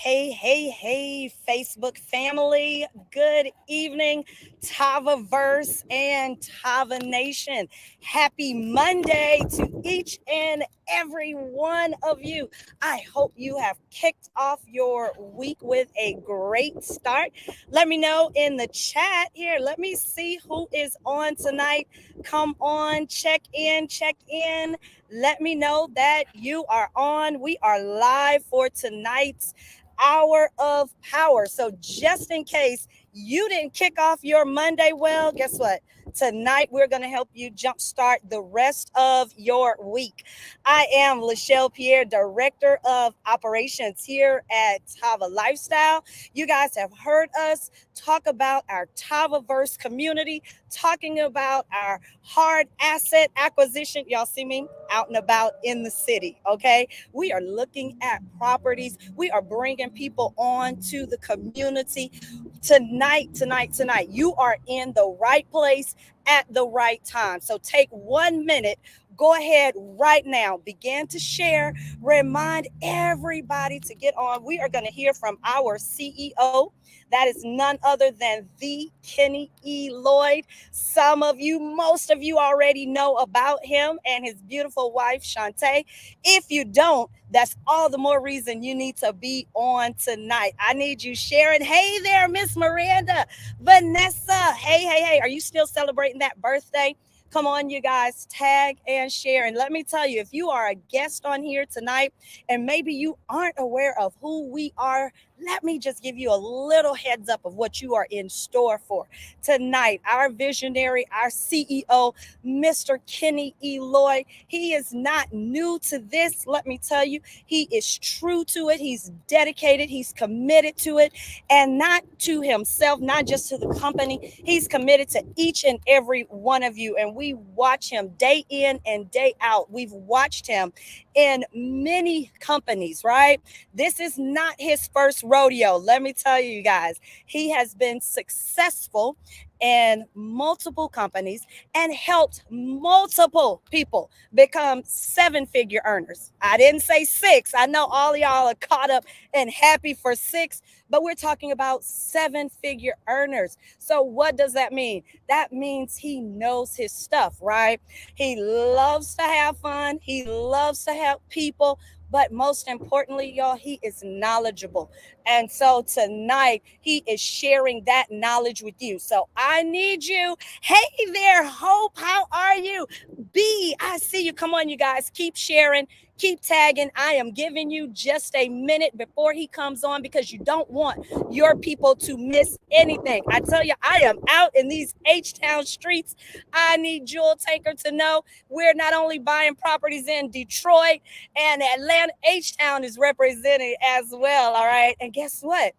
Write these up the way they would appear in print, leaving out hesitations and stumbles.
Hey, hey, hey, Facebook family. Good evening, Tavaverse and Tava Nation. Happy Monday to each and every one of you. I hope you have kicked off your week with a great start. Let me know in the chat here. Let me see who is on tonight. Come on, check in, check in. Let me know that you are on. We are live for tonight's hour of power. So just in case you didn't kick off your Monday well, guess what? Tonight we're going to help you jumpstart the rest of your week. I am Lachelle Pierre, Director of Operations here at Tava Lifestyle. You guys have heard us talk about our Tavaverse community, talking about our hard asset acquisition. Y'all see me out and about in the city, okay? We are looking at properties. We are bringing people on to the community tonight. You are in the right place at the right time. So take 1 minute. Go ahead right now. Begin to share. Remind everybody to get on. We are going to hear from our CEO. That is none other than the Kenny E. Lloyd. Some of you, most of you already know about him and his beautiful wife, Shantae. If you don't, that's all the more reason you need to be on tonight. I need you sharing. Hey there, Miss Miranda, Vanessa. Hey. Are you still celebrating that birthday? Come on, you guys, tag and share. And let me tell you, if you are a guest on here tonight and maybe you aren't aware of who we are, let me just give you a little heads up of what you are in store for tonight. Our visionary, our CEO, Mr. Kenny E. Lloyd, he is not new to this. Let me tell you, he is true to it. He's dedicated. He's committed to it, and not to himself, not just to the company. He's committed to each and every one of you. And we watch him day in and day out. We've watched him in many companies, right? This is not his first rodeo. Let me tell you guys, he has been successful in multiple companies and helped multiple people become seven-figure earners. I didn't say six. I know all of y'all are caught up and happy for six, but we're talking about seven-figure earners. So what does that mean? That means he knows his stuff, right? He loves to have fun. He loves to help people. But most importantly, y'all, he is knowledgeable. And so tonight, he is sharing that knowledge with you. So I need you. Hey there, Hope. How are you? B, I see you. Come on, you guys. Keep sharing. Keep tagging. I am giving you just a minute before he comes on because you don't want your people to miss anything. I tell you, I am out in these H-Town streets. I need Jewel Taker to know we're not only buying properties in Detroit and Atlanta, H-Town is represented as well, all right? And guess what?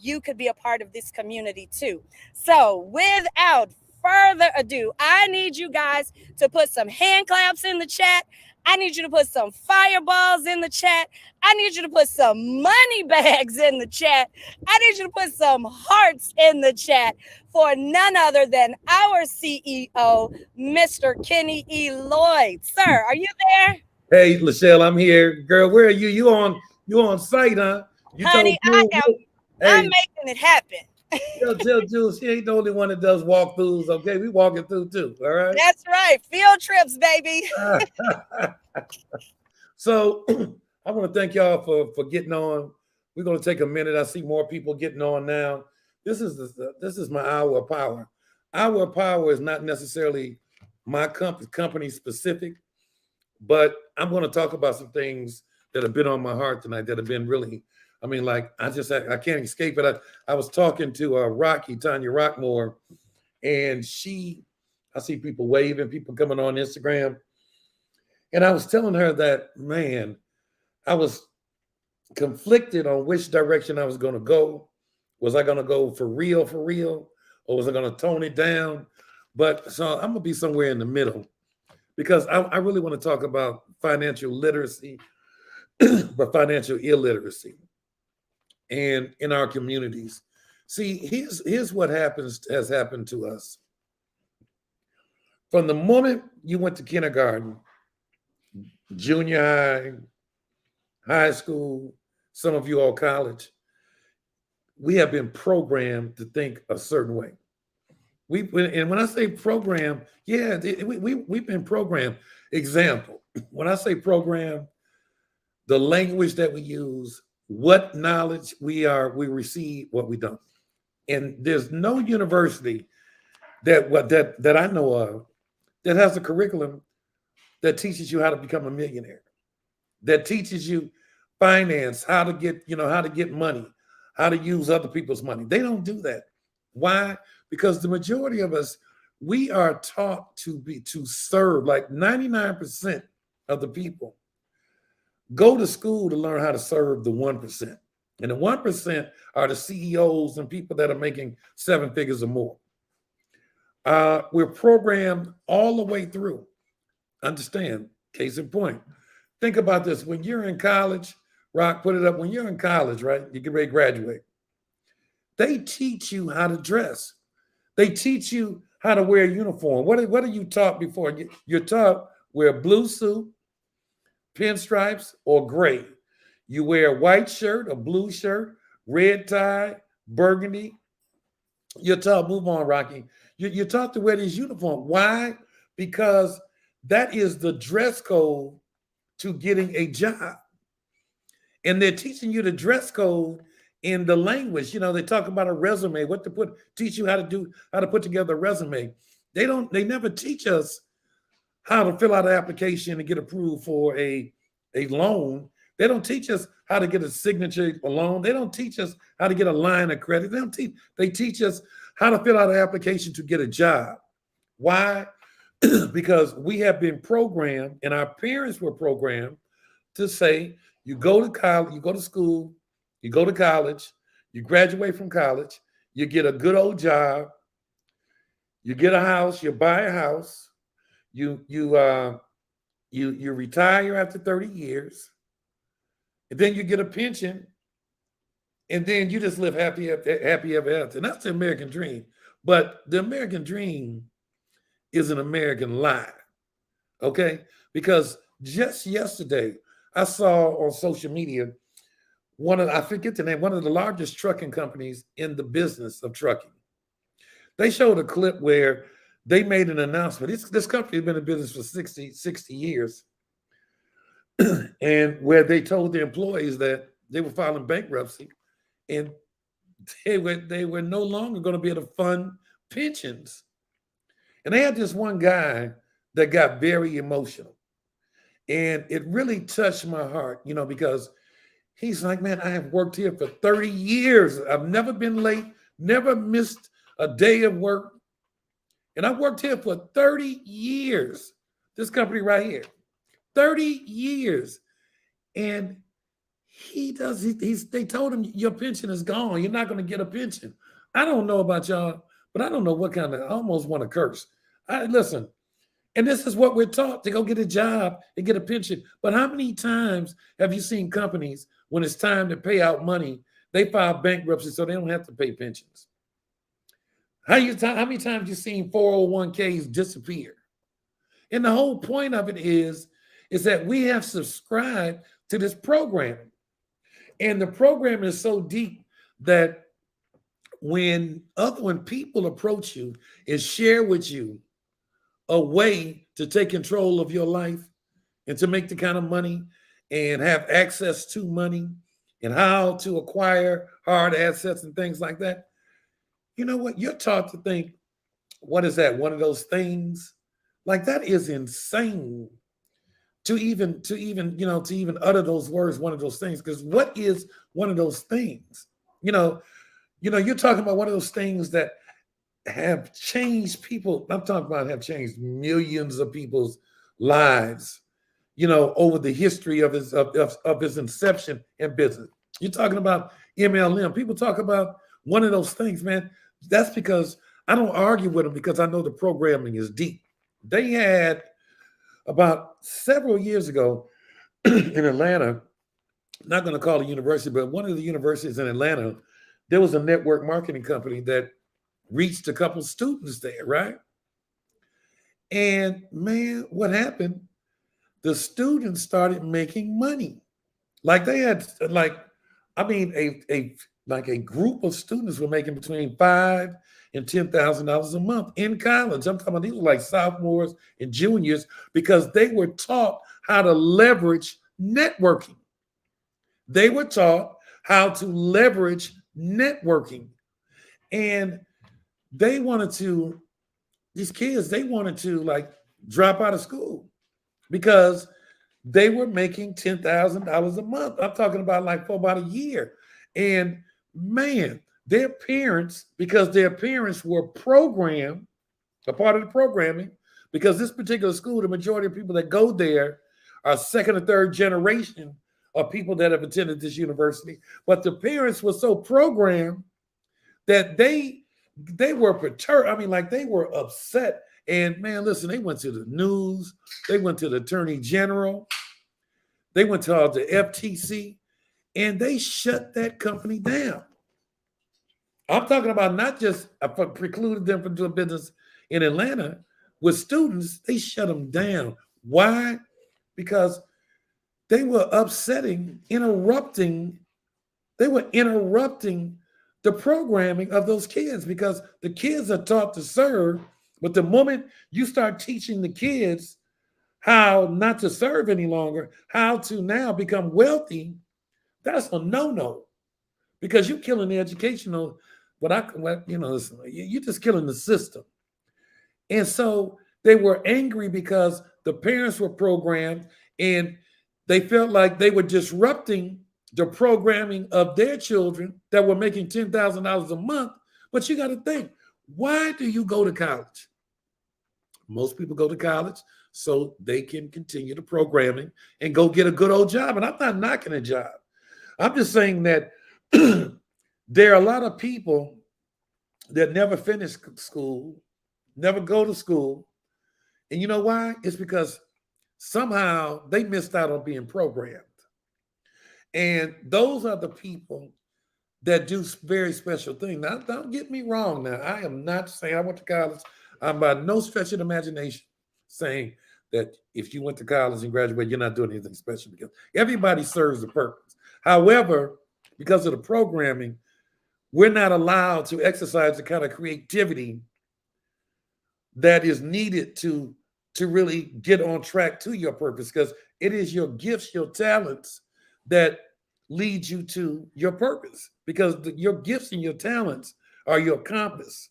You could be a part of this community too. So without further ado, I need you guys to put some hand claps in the chat. I need you to put some fireballs in the chat. I need you to put some money bags in the chat. I need you to put some hearts in the chat for none other than our CEO, Mr. Kenny E. Lloyd. Sir, are you there? Hey, Lachelle, I'm here. Girl, where are you? You on site, huh? You Honey, told Jules, I'm hey, making it happen. tell Jules she ain't the only one that does walkthroughs, okay? We walking through too, all right? That's right. Field trips, baby. So I want to thank y'all for getting on. We're gonna take a minute. I see more people getting on now. This is my hour of power. Hour of power is not necessarily my company specific, but I'm going to talk about some things that have been on my heart tonight that have been really, I mean, like, I can't escape it. I was talking to Tanya Rockmore, and I see people waving, people coming on Instagram. And I was telling her that, man, I was conflicted on which direction I was going to go. Was I going to go for real? Or was I going to tone it down? But so I'm going to be somewhere in the middle because I really want to talk about financial literacy, but financial illiteracy and in our communities. See, here's what has happened to us. From the moment you went to kindergarten, junior high, high school, some of you all college, we have been programmed to think a certain way. And when I say program, yeah, we've been programmed. Example, when I say program, the language that we use, what knowledge we receive, what we don't. And there's no university that I know of that has a curriculum that teaches you how to become a millionaire, that teaches you finance, how to get money, how to use other people's money. They don't do that. Why? Because the majority of us, we are taught to serve. Like 99% of the people go to school to learn how to serve the 1%. And the 1% are the CEOs and people that are making 7 figures or more. We're programmed all the way through. Understand? Case in point. Think about this. When you're in college, Rock, put it up. When you're in college, right? You get ready to graduate. They teach you how to dress. They teach you how to wear a uniform. What are you taught before? You're taught wear a blue suit, pinstripes, or gray. You wear a white shirt, a blue shirt, red tie, burgundy. You're taught, move on, Rocky. You're taught to wear this uniform. Why? Because that is the dress code to getting a job. And they're teaching you the dress code in the language. They talk about a resume, teach you how to put together a resume. They never teach us how to fill out an application and get approved for a loan. They don't teach us how to get a signature loan. They don't teach us how to get a line of credit. They teach us how to fill out an application to get a job. Why? Because we have been programmed, and our parents were programmed to say, you go to college, you go to school, you go to college, you graduate from college, you get a good old job, you get a house, you buy a house, you retire after 30 years, and then you get a pension, and then you just live happy ever after. And that's the American dream. But the American dream is an American lie, okay? Because just yesterday, I saw on social media I forget the name, one of the largest trucking companies in the business of trucking. They showed a clip where they made an announcement. This company has been in business for 60 years. And where they told the employees that they were filing bankruptcy and they were no longer going to be able to fund pensions. And they had this one guy that got very emotional. And it really touched my heart, because he's like, man, I have worked here for 30 years. I've never been late, never missed a day of work. And I worked here for 30 years. This company right here, 30 years. And they told him, your pension is gone. You're not going to get a pension. I don't know about y'all, but I don't know what kind of, I almost want to curse. Listen, and this is what we're taught, to go get a job and get a pension. But how many times have you seen companies, when it's time to pay out money, they file bankruptcy so they don't have to pay pensions? How many times have you seen 401ks disappear? And the whole point of it is that we have subscribed to this program. And the program is so deep that when people approach you and share with you a way to take control of your life and to make the kind of money and have access to money and how to acquire hard assets and things like that, you know what? You're taught to think, what is that? One of those things? Like, that is insane to even utter those words, one of those things. Because what is one of those things? You're talking about one of those things that have changed people. I'm talking about have changed millions of people's lives, over the history of his inception in business. You're talking about MLM. People talk about one of those things, man. That's because I don't argue with them, because I know the programming is deep. They had, about several years ago in Atlanta, not going to call it a university, but one of the universities in Atlanta, there was a network marketing company that reached a couple students there, right? And man, what happened? The students started making money. Like they had, a like a group of students were making between five and $10,000 a month in college. I'm talking about these were like sophomores and juniors because they were taught how to leverage networking. They were taught how to leverage networking. And they wanted to, these kids, they wanted to like drop out of school because they were making $10,000 a month. I'm talking about like for about a year. And man, their parents, because their parents were programmed, a part of the programming, because this particular school, the majority of people that go there are second or third generation of people that have attended this university. But the parents were so programmed that they were perturbed. I mean, like they were upset. And man, listen, they went to the news, they went to the attorney general, they went to all the FTC, and they shut that company down. I'm talking about not just precluded them from doing business in Atlanta with students, they shut them down. Why? Because they were interrupting the programming of those kids because the kids are taught to serve. But the moment you start teaching the kids how not to serve any longer, how to now become wealthy, that's a no-no because you're killing the educational, you're just killing the system. And so they were angry because the parents were programmed and they felt like they were disrupting the programming of their children that were making $10,000 a month. But you got to think, why do you go to college? Most people go to college so they can continue the programming and go get a good old job. And I'm not knocking a job. I'm just saying that there are a lot of people that never finish school, never go to school. And you know why? It's because somehow they missed out on being programmed. And those are the people that do very special things. Now, don't get me wrong now. I am not saying I went to college. I'm by no stretch of the imagination saying that if you went to college and graduated, you're not doing anything special because everybody serves a purpose. However, because of the programming, we're not allowed to exercise the kind of creativity that is needed to really get on track to your purpose because it is your gifts, your talents that lead you to your purpose because your gifts and your talents are your compass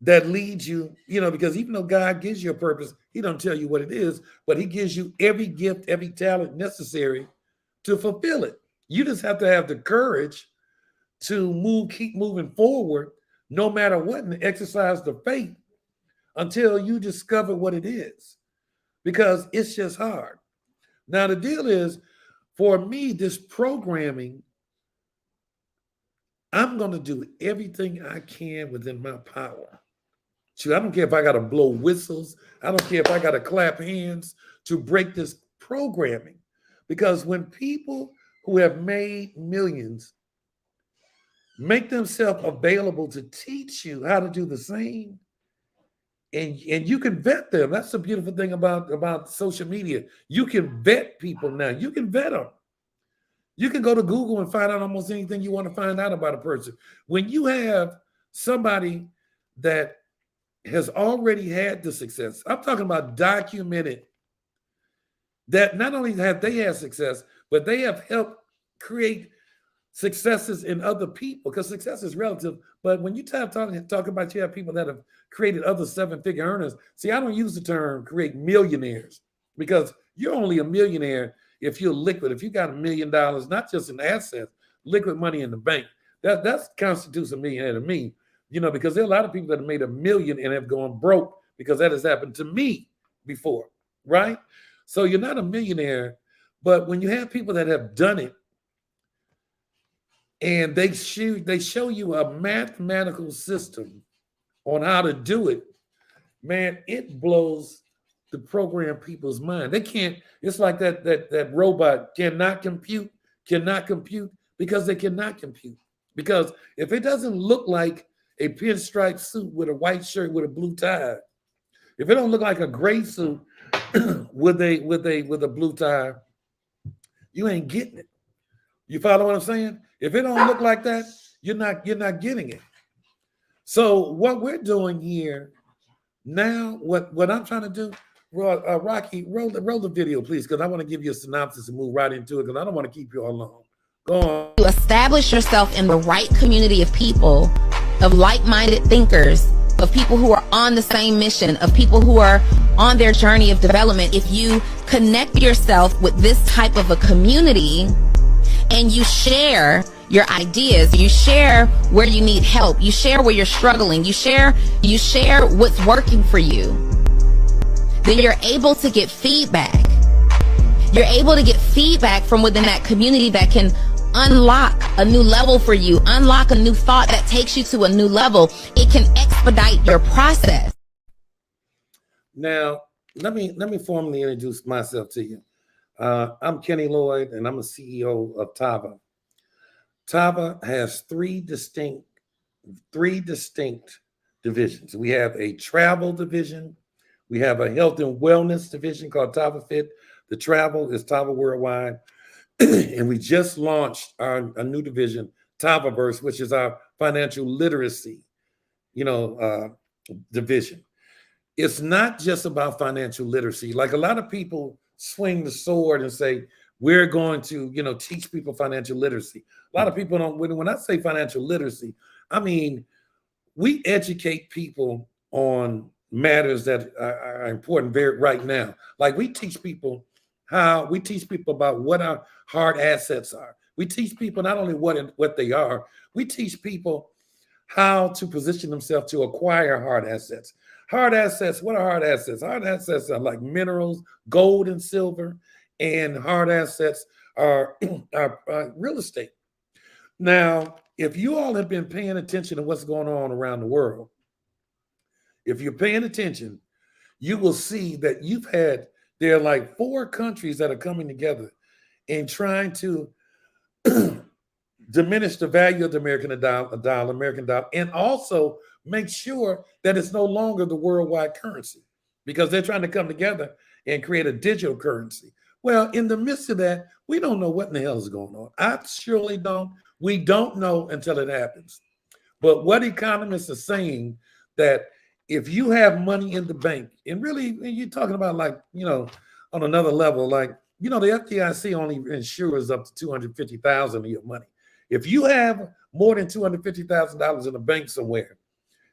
that leads you, because even though God gives you a purpose, he don't tell you what it is, but he gives you every gift, every talent necessary to fulfill it. You just have to have the courage to keep moving forward, no matter what, and exercise the faith until you discover what it is, because it's just hard. Now, the deal is, for me, this programming, I'm going to do everything I can within my power. I don't care if I got to blow whistles. I don't care if I got to clap hands to break this programming. Because when people who have made millions make themselves available to teach you how to do the same, and you can vet them. That's the beautiful thing about social media. You can vet people now. You can vet them. You can go to Google and find out almost anything you want to find out about a person. When you have somebody that has already had the success, I'm talking about documented, that not only have they had success, but they have helped create successes in other people, because success is relative. But when you talk about you have people that have created other seven-figure earners, see, I don't use the term create millionaires, because you're only a millionaire if you're liquid. If you got $1 million, not just in assets, liquid money in the bank, that constitutes a millionaire to me. Because there are a lot of people that have made $1 million and have gone broke, because that has happened to me before, right? So you're not a millionaire, but when you have people that have done it, and they show you a mathematical system on how to do it, man, it blows the program people's mind. They can't. It's like that robot cannot compute because they cannot compute. Because if it doesn't look like a pinstripe suit with a white shirt with a blue tie, if it don't look like a gray suit with a blue tie, you ain't getting it. You follow what I'm saying? If it don't look like that, you're not getting it. So what we're doing here now, what I'm trying to do, Rocky, roll the video, please, because I want to give you a synopsis and move right into it because I don't want to keep you all long. Go on. You establish yourself in the right community of people, of like-minded thinkers, of people who are on the same mission, of people who are on their journey of development. If you connect yourself with this type of a community and you share your ideas, you share where you need help, you share where you're struggling, you share what's working for you, then you're able to get feedback. You're able to get feedback from within that community that can unlock a new level for you, unlock a new thought that takes you to a new level. It can expedite your process. Now, let me formally introduce myself to you. I'm Kenny Lloyd, and I'm a CEO of Tava. Tava has three distinct divisions. We have a travel division. We have a health and wellness division called Tava Fit. The travel is Tava Worldwide. And we just launched a new division, Tavaverse, which is our financial literacy, division. It's not just about financial literacy. Like a lot of people swing the sword and say, we're going to, teach people financial literacy. A lot of people don't, when I say financial literacy, I mean, we educate people on matters that are important right now. Like we teach people about what our hard assets are. We teach people not only what they are, we teach people how to position themselves to acquire hard assets. Hard assets, what are hard assets? Hard assets are like minerals, gold and silver, and hard assets are real estate. Now, if you all have been paying attention to what's going on around the world, if you're paying attention, you will see that there are like 4 countries that are coming together and trying to diminish the value of the American dollar, and also make sure that it's no longer the worldwide currency because they're trying to come together and create a digital currency. Well, in the midst of that, we don't know what in the hell is going on. I surely don't. We don't know until it happens. But what economists are saying that if you have money in the bank, and really you're talking about on another level, the FDIC only insures up to $250,000 of your money. If you have more than $250,000 in the bank somewhere,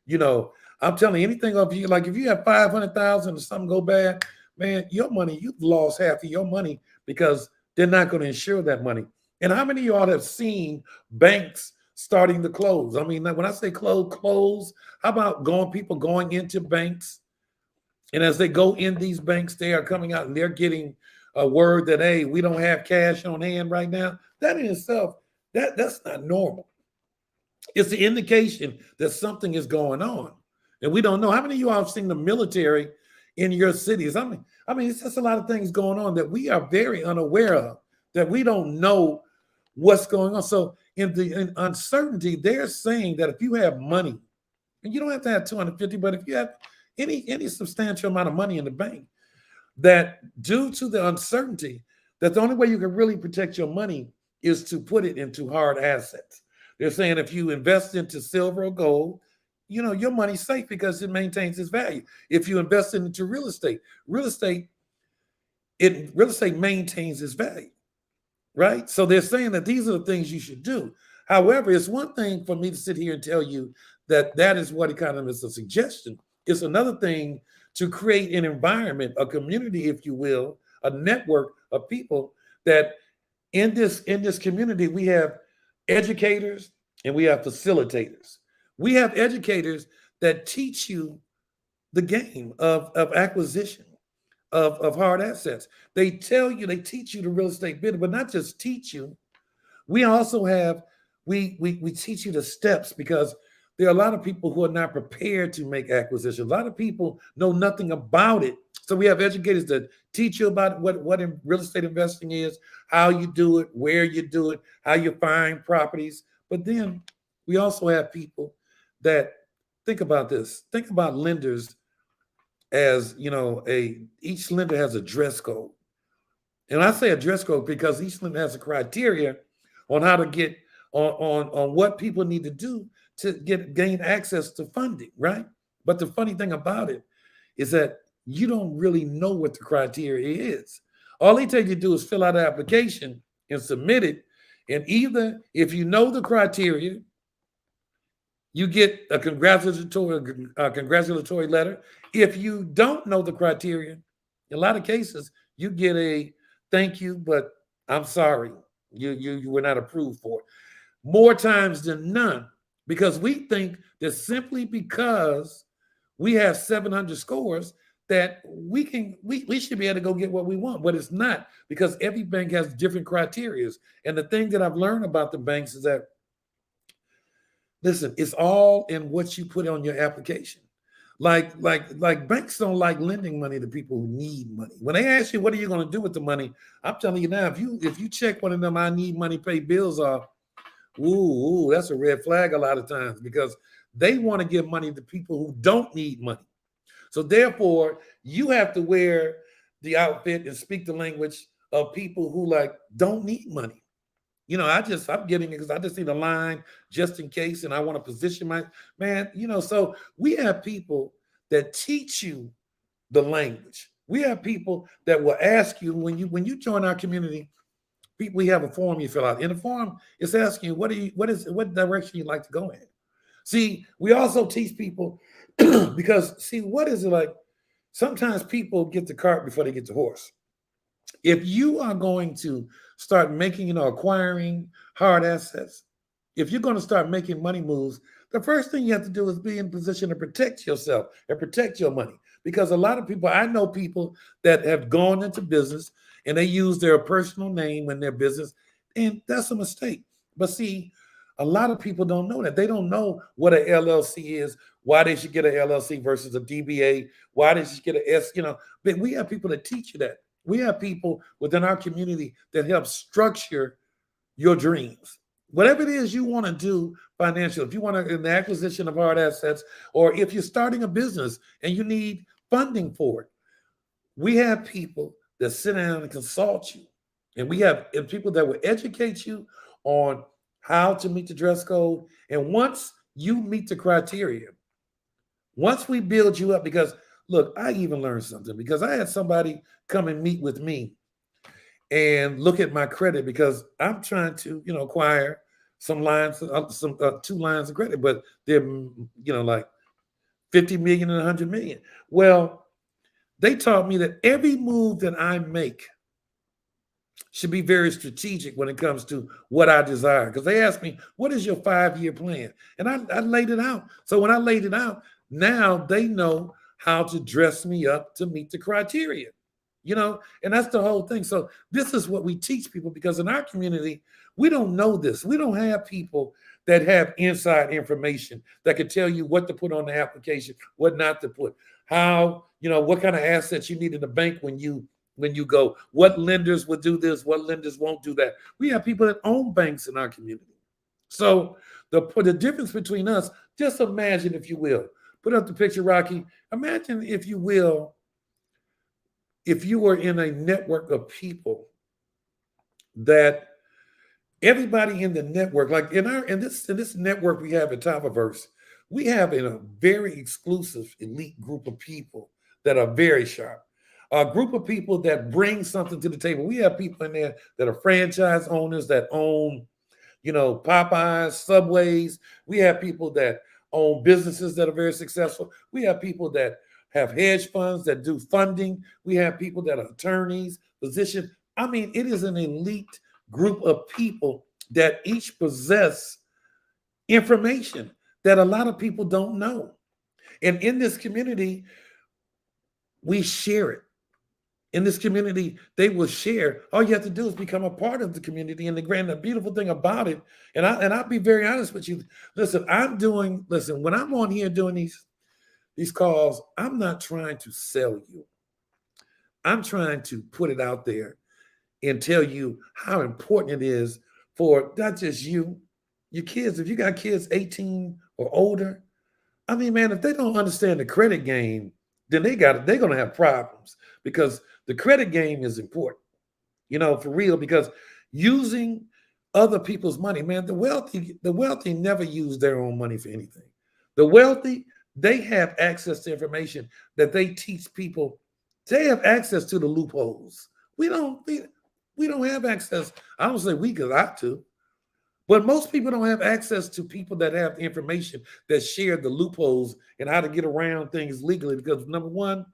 I'm telling you, anything of you, like if you have $500,000 and something go bad, man, your money, you've lost half of your money because they're not going to insure that money. And how many of y'all have seen banks starting to close? I mean, when I say close, how about people going into banks? And as they go in these banks, they are coming out and they're getting a word that, hey, we don't have cash on hand right now. That in itself, that's not normal. It's the indication that something is going on. And we don't know. How many of you all have seen the military in your cities? I mean, it's just a lot of things going on that we are very unaware of, that we don't know what's going on. So in uncertainty, they're saying that if you have money, and you don't have to have 250, but if you have any substantial amount of money in the bank, that due to the uncertainty, that the only way you can really protect your money is to put it into hard assets. They're saying if you invest into silver or gold, your money's safe because it maintains its value. If you invest into real estate maintains its value, right? So they're saying that these are the things you should do. However, it's one thing for me to sit here and tell you that is what economists are suggesting. It's another thing to create an environment, a community, if you will, a network of people that in this community, we have educators and we have facilitators. We have educators that teach you the game of acquisition of hard assets. They teach you the real estate business, but not just teach you. We also we teach you the steps because there are a lot of people who are not prepared to make acquisitions. A lot of people know nothing about it. So we have educators that teach you about what real estate investing is, how you do it, where you do it, how you find properties. But then we also have people that think about this. Think about lenders as, each lender has a dress code. And I say a dress code because each lender has a criteria on how to get on what people need to do to gain access to funding, right? But the funny thing about it is that you don't really know what the criteria is. All they tell you to do is fill out an application and submit it. And either if you know the criteria, you get a congratulatory letter. If you don't know the criteria, in a lot of cases, you get a thank you, but I'm sorry, you were not approved for it. More times than none, because we think that simply because we have 700 scores that we should be able to go get what we want, but it's not, because every bank has different criteria. And the thing that I've learned about the banks is that, listen, it's all in what you put on your application. Like banks don't like lending money to people who need money. When they ask you, what are you going to do with the money? I'm telling you now, if you check one of them, I need money, pay bills off, ooh, that's a red flag a lot of times, because they want to give money to people who don't need money. So therefore, you have to wear the outfit and speak the language of people who don't need money. I'm getting it because I just need a line just in case, and I want to position my man. So we have people that teach you the language. We have people that will ask you when you join our community. We have a form you fill out. In the form, it's asking you what direction you'd like to go in. See, we also teach people because what is it like? Sometimes people get the cart before they get the horse. If you are going to start making, acquiring hard assets, if you're going to start making money moves, the first thing you have to do is be in position to protect yourself and protect your money. Because a lot of people, I know people that have gone into business and they use their personal name in their business, and that's a mistake. But see, a lot of people don't know that. They don't know what an LLC is, why they should get an LLC versus a DBA, why they should get an S, But we have people that teach you that. We have people within our community that help structure your dreams. Whatever it is you want to do financially, if you want to in the acquisition of hard assets, or if you're starting a business and you need funding for it, we have people that sit down and consult you. And we have people that will educate you on how to meet the dress code. And once you meet the criteria, once we build you up, because look, I even learned something because I had somebody come and meet with me and look at my credit because I'm trying to, acquire some lines, two lines of credit, but they're, like 50 million and 100 million. Well, they taught me that every move that I make should be very strategic when it comes to what I desire. Because they asked me, what is your 5-year plan? And I laid it out. So when I laid it out, now they know how to dress me up to meet the criteria, and that's the whole thing. So this is what we teach people, because in our community, we don't know this. We don't have people that have inside information that can tell you what to put on the application, what not to put, how, what kind of assets you need in the bank when you go, what lenders will do this, what lenders won't do that. We have people that own banks in our community. So the difference between us, just imagine, if you will, put up the picture, Rocky. Imagine, if you will, if you were in a network of people that everybody in the network, like in this network we have at Topiverse, we have a very exclusive elite group of people that are very sharp. A group of people that bring something to the table. We have people in there that are franchise owners that own, Popeyes, Subways. We have people that own businesses that are very successful. We have people that have hedge funds that do funding. We have people that are attorneys, physicians. I mean, it is an elite group of people that each possess information that a lot of people don't know. And in this community, we share it. In this community, they will share. All you have to do is become a part of the community. And the beautiful thing about it, and I'll be very honest with you. Listen, when I'm on here doing these calls, I'm not trying to sell you. I'm trying to put it out there and tell you how important it is for not just you, your kids. If you got kids 18 or older, I mean, man, if they don't understand the credit game, then they're going to have problems, because the credit game is important, for real, because using other people's money. Man, the wealthy never use their own money for anything. The wealthy, they have access to information that they teach people. They have access to the loopholes. We don't have access. I don't say we, because I do. But most people don't have access to people that have information that share the loopholes and how to get around things legally. Because number one,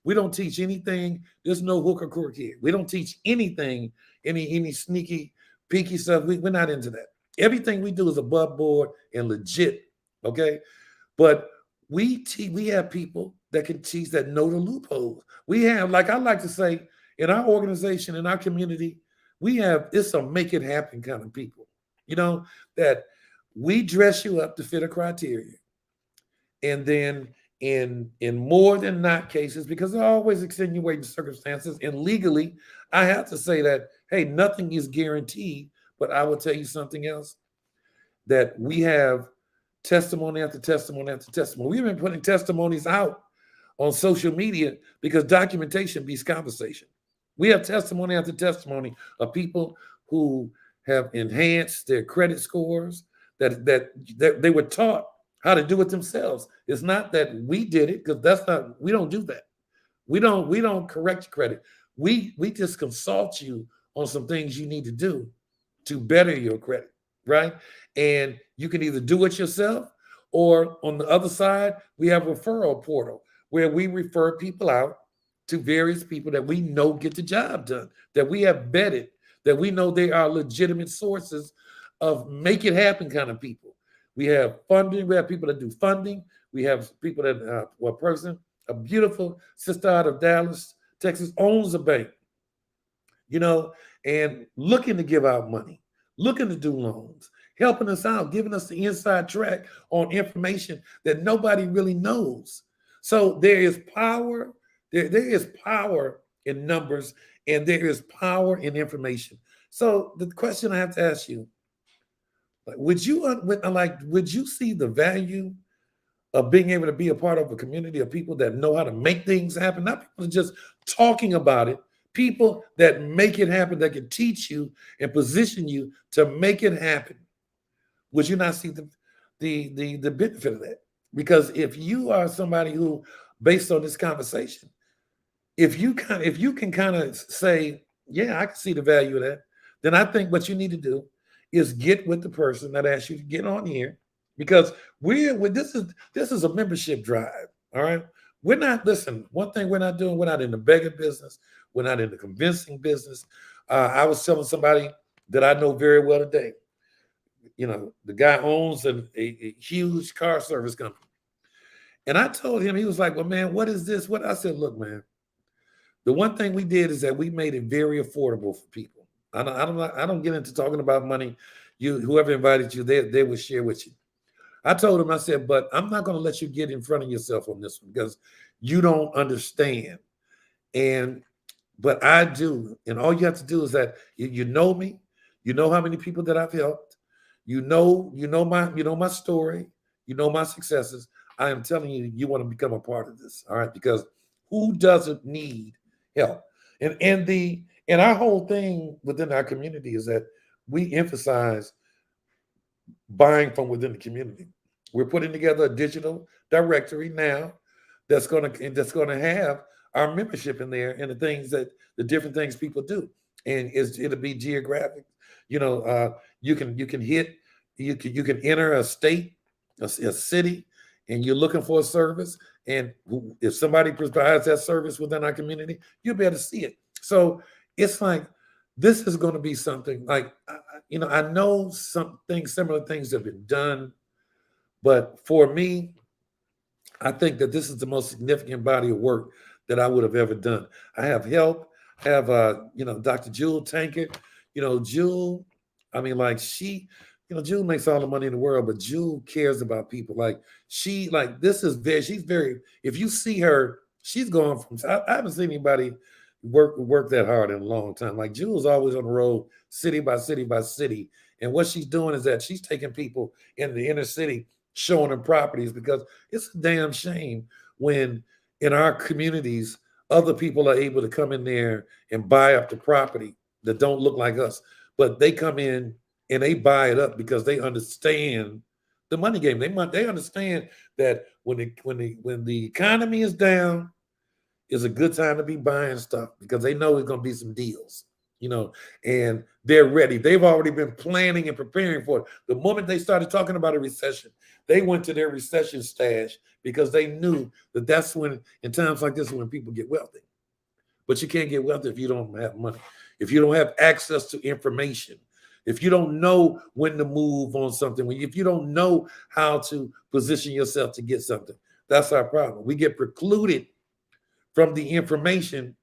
we don't teach anything. There's no hook or crook here. We don't teach anything, any sneaky, peaky stuff. We're not into that. Everything we do is above board and legit. Okay, but we have people that can teach, that know the loopholes. We have, like I like to say, in our organization, in our community, it's a make it happen kind of people. That we dress you up to fit a criteria. And then in more than not cases, because there are always extenuating circumstances, and legally, I have to say that, hey, nothing is guaranteed, but I will tell you something else, that we have testimony after testimony after testimony. We've been putting testimonies out on social media because documentation beats conversation. We have testimony after testimony of people who have enhanced their credit scores, that they were taught how to do it themselves. It's not that we did it, because we don't do that. We don't correct your credit. We just consult you on some things you need to do to better your credit, right? And you can either do it yourself, or on the other side, we have a referral portal where we refer people out to various people that we know get the job done, that we have vetted, that we know they are legitimate sources of make it happen kind of people. We have funding. We have people that do funding. We have people that, a beautiful sister out of Dallas, Texas, owns a bank, and looking to give out money, looking to do loans, helping us out, giving us the inside track on information that nobody really knows. So there is power. There is power in numbers, and there is power in information. So the question I have to ask you, would you see the value of being able to be a part of a community of people that know how to make things happen? Not people just talking about it, people that make it happen, that can teach you and position you to make it happen. Would you not see the benefit of that? Because if you are somebody who, based on this conversation, if you can kind of say, yeah, I can see the value of that, then I think what you need to do is get with the person that asked you to get on here, because this is a membership drive. All right. One thing we're not doing, we're not in the begging business. We're not in the convincing business. I was telling somebody that I know very well today, the guy owns a huge car service company. And I told him, he was like, well, man, what is this? I said, look, man, the one thing we did is that we made it very affordable for people. I don't get into talking about money. Whoever invited you, they will share with you. I told him, I said, but I'm not going to let you get in front of yourself on this one, because you don't understand. But I do. And all you have to do is that you know me, you know how many people that I've helped, you know my story, you know my successes. I am telling you, you want to become a part of this. All right. Because who doesn't need help? And our whole thing within our community is that we emphasize buying from within the community. We're putting together a digital directory now that's going to have our membership in there, and the different things people do, and it'll be geographic. You can enter a state, a city, and you're looking for a service, and if somebody provides that service within our community, you'll be able to see it. So it's like, this is going to be something like, I know similar things have been done, but for me, I think that this is the most significant body of work that I would have ever done. I have help. I have, Dr. Jewel Tankard. Jewel, Jewel makes all the money in the world, but Jewel cares about people. She's very, if you see her, she's going from, I haven't seen anybody work that hard in a long time. Like, Jewel's always on the road, city by city by city. And what she's doing is that she's taking people in the inner city, showing them properties, because it's a damn shame when in our communities, other people are able to come in there and buy up the property that don't look like us, but they come in and they buy it up because they understand the money game. They understand that when the economy is down, is a good time to be buying stuff because they know there's going to be some deals, and they're ready. They've already been planning and preparing for it. The moment they started talking about a recession, they went to their recession stash because they knew that that's when, in times like this, when people get wealthy. But you can't get wealthy if you don't have money, if you don't have access to information, if you don't know when to move on something, if you don't know how to position yourself to get something. That's our problem. We get precluded from the information,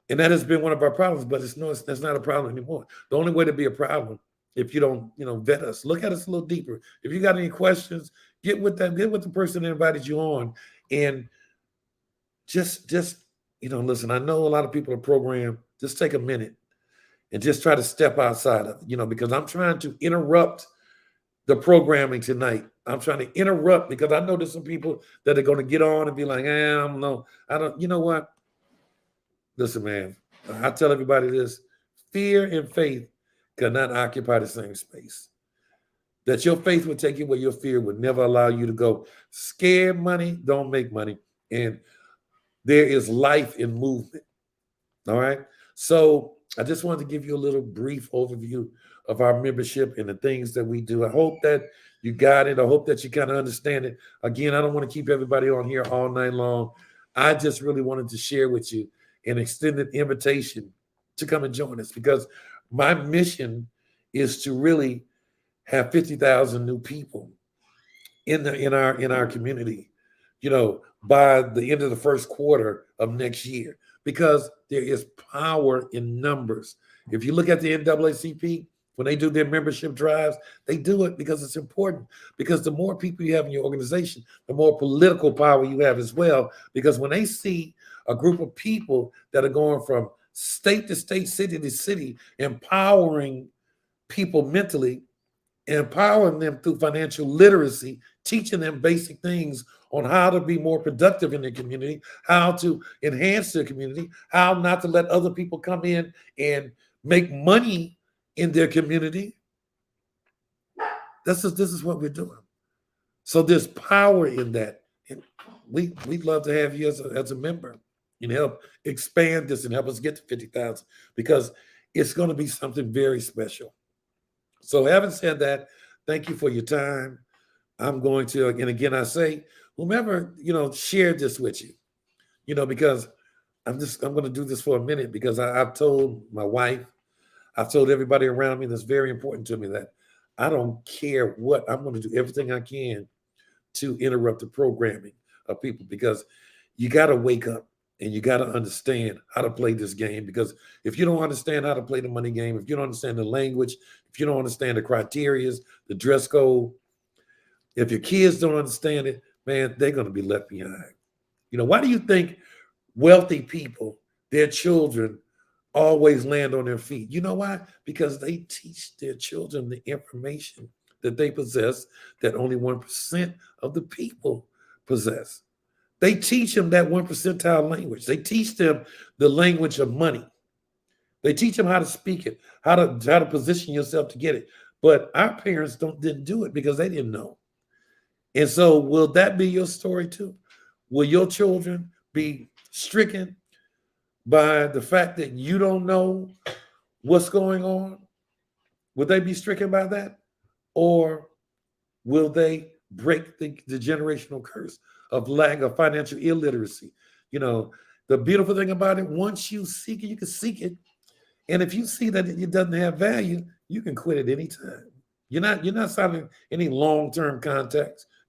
and that has been one of our problems. But that's not a problem anymore. The only way to be a problem, if you don't, vet us, look at us a little deeper. If you got any questions, get with the person that invited you on, and just listen. I know a lot of people are programmed. Just take a minute and just try to step outside of it, because I'm trying to interrupt the programming tonight. I'm trying to interrupt because I know there's some people that are going to get on and be like, I don't, you know what? Listen, man, I tell everybody this: fear and faith cannot occupy the same space. That your faith would take you where your fear would never allow you to go. Scared money don't make money. And there is life in movement. All right. So I just wanted to give you a little brief overview of our membership and the things that we do. I hope that you got it. I hope that you kind of understand it. Again, I don't want to keep everybody on here all night long. I just really wanted to share with you an extended invitation to come and join us, because my mission is to really have 50,000 new people in our community, by the end of the first quarter of next year, because there is power in numbers. If you look at the NAACP, when they do their membership drives, they do it because it's important, because the more people you have in your organization, the more political power you have as well, because when they see a group of people that are going from state to state, city to city, empowering people mentally, empowering them through financial literacy, teaching them basic things on how to be more productive in their community, how to enhance their community, how not to let other people come in and make money in their community. This is what we're doing. So there's power in that. And we'd love to have you as a member and help expand this and help us get to 50,000, because it's going to be something very special. So having said that, thank you for your time. I'm going to, and again, I say, whomever, shared this with you, because I'm going to do this for a minute, because I've told my wife, I've told everybody around me that's very important to me, that I don't care what, I'm going to do everything I can to interrupt the programming of people, because you got to wake up and you got to understand how to play this game. Because if you don't understand how to play the money game, if you don't understand the language, if you don't understand the criteria, the dress code, if your kids don't understand it, man, they're going to be left behind. Why do you think wealthy people, their children, always land on their feet? You know why? Because they teach their children the information that they possess that only 1% of the people possess. They teach them that 1 percentile language. They teach them the language of money. They teach them how to speak it, how to position yourself to get it. But our parents didn't do it because they didn't know. And so will that be your story too? Will your children be stricken by the fact that you don't know what's going on? Will they be stricken by that? Or will they break the generational curse of lack of financial illiteracy? The beautiful thing about it, once you seek it, you can seek it. And if you see that it doesn't have value, you can quit at any time. You're not signing any long-term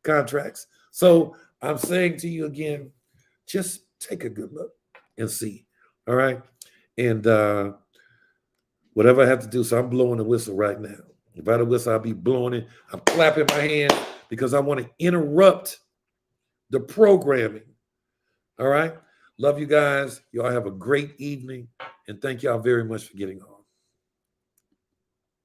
contracts. So I'm saying to you again, just take a good look and see. All right. And whatever I have to do. So I'm blowing the whistle right now. If I had a whistle, I'll be blowing it. I'm clapping my hands because I want to interrupt the programming. All right. Love you guys. Y'all have a great evening. And thank y'all very much for getting on.